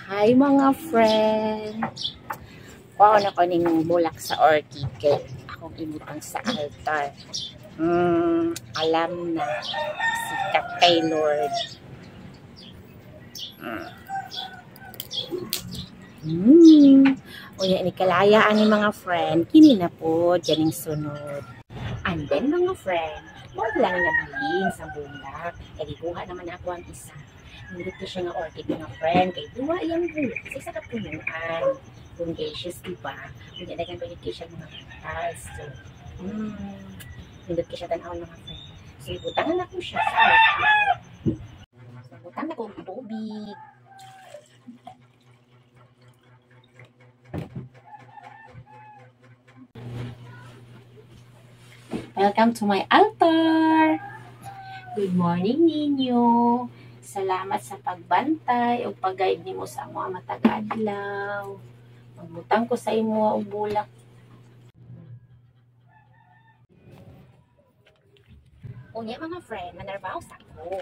Hi mga friend! Kuha na ko ning bulak sa orchid kay akong ibutang sa altar. Alam na sikat kay Lord. Unya ni kalayaan ni mga friend, kini na po diyaning sunod. And then mga friend, wag lang nabilin sa bulak. Kaya ikuha naman ako ang isa. Hindi ko siya nga orchid mga friend. Kaya duwa yung bulak. Kasi sa kapunuan. Bungacious, diba? Hindi dagan ko yung siya mga petals. So, hindi ko siya tanawin mga friend. So, ibutangan ako siya sa orchid. So, ibutangan ako ng tubig. Welcome to my altar! Good morning ninyo! Salamat sa pagbantay o pag-guide nimo sa mga matag adlaw. Magbutang ko sa imo og bulak. Unya mga friend, manarbaho sa ako.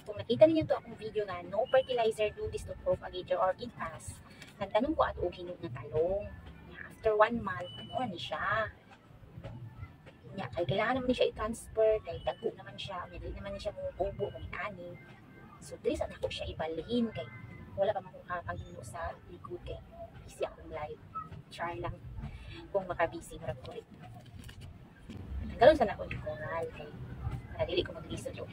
Kung nakita niyo to akong video nga, no fertilizer do this to proof against your orchid pest. Nagtanong ko ato og hinog na talong. After 1 month, ano ni siya? Kay kailangan naman siya i-transfer, kay dago naman siya, hindi naman siya mububo kung ani. So, dili sa ako siya ibalhin, kay wala pa makapagino sa likod, kay busy akong live. Try lang kung makabisi, marag ko rin. Tanggalon sana ako yung koral, kay dili ko mag-lisod yun.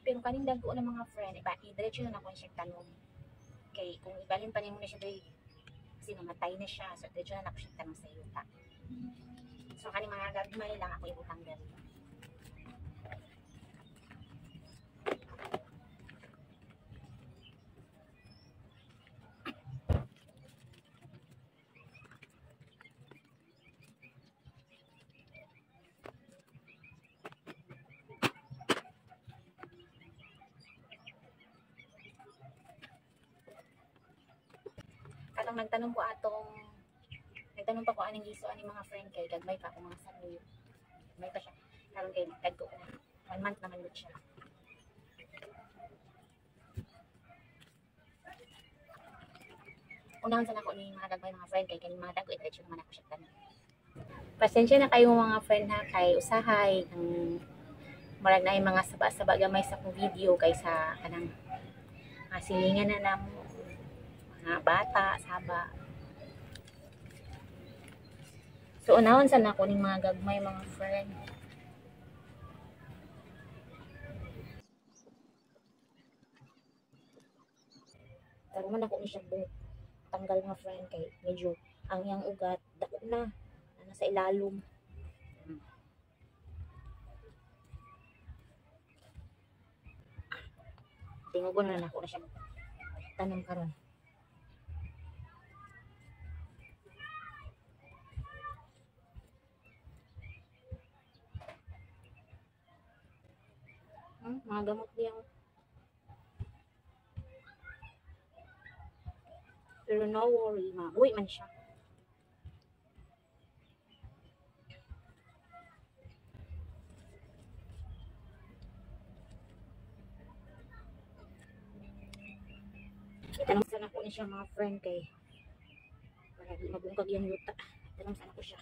Pero kaning dago ng mga friend, i-diretso na ako siya tanong. Kay kung ibalin pa niyo muna siya doy, kasi namatay na siya. So, diretso na ako siya tanong sa yuta. So, kaning mga gagmay lang ako ibutang dali. Nagtanong pa ko anong giso ani mga friend kay gagmay pa ako mga saluyo. May pa siya. Karon kay tagko 1 month naman gud siya. Unahon sa nako ni mga gagmay mga friend kay kani mga dago diretso naman ako siya tanan. Pasensya na kayo mga friend ha kay usahay ang marag na mga saba-saba gamay sa akong video kay sa kanang silingan na namo mga bata, saba. So, unahon sana ako ng mga gagmay, mga friend. Taruman ako ni siya tanggal mga friend kay medyo ang iyang ugat, dako na nasa ilalom. Tingugon na ako na siya tanong karon. Mga gamot niyang pero no worry, mabuhay man siya. Itanong sana ko ni siya mga friend kay para di mabungkag yung yuta. Itanong sana ko siya.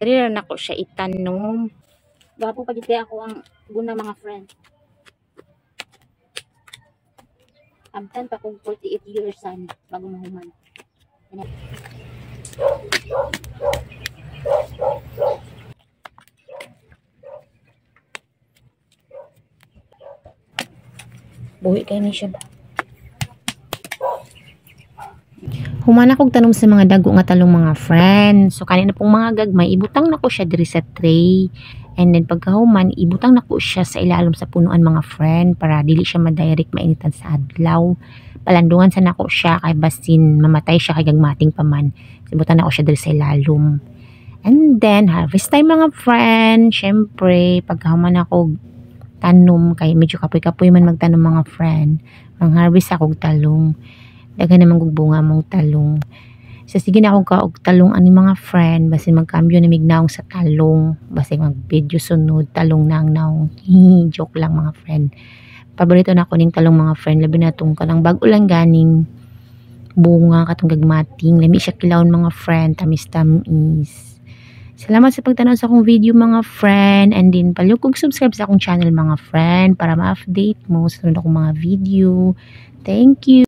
Pero na ko siya itanong. Gapo pa gid ako ang guna mga friend. Amtan pa kong 48 years sana bago mahuman. Buhi kayo ni siya ba? Humana kog tanom sa mga dago nga talong mga friend. So kanina pong mga gagmay ibutang na ko siya diri sa tray. And then pagkahuman, ibutang nako siya sa ilalim sa punuan mga friend para dili siya madirect mainitan sa adlaw. Palandungan sa nako siya kay basin mamatay siya kay gagmating pa man. Ibutang nako siya diri sa ilalim. And then harvest time mga friend. Syempre, pagkahuman ako tanom kay medyo kapoy-kapoy man magtanom mga friend. Ang harvest ako talong. Dagan naman kog bunga mong talong. So sige na ako og talong ani mga friend basin magkambyo na mignaong sa talong basin mag video sunod talong nang naong. Joke lang mga friend. Paborito na ako ning talong mga friend labi na tong kanang bag-o lang ganing bunga katong gagmating lami siya kilawon mga friend tamis. Salamat sa pagtanaw sa akong video mga friend and din palihog kog subscribe sa akong channel mga friend para ma-update mo sa sunod akong mga video. Thank you.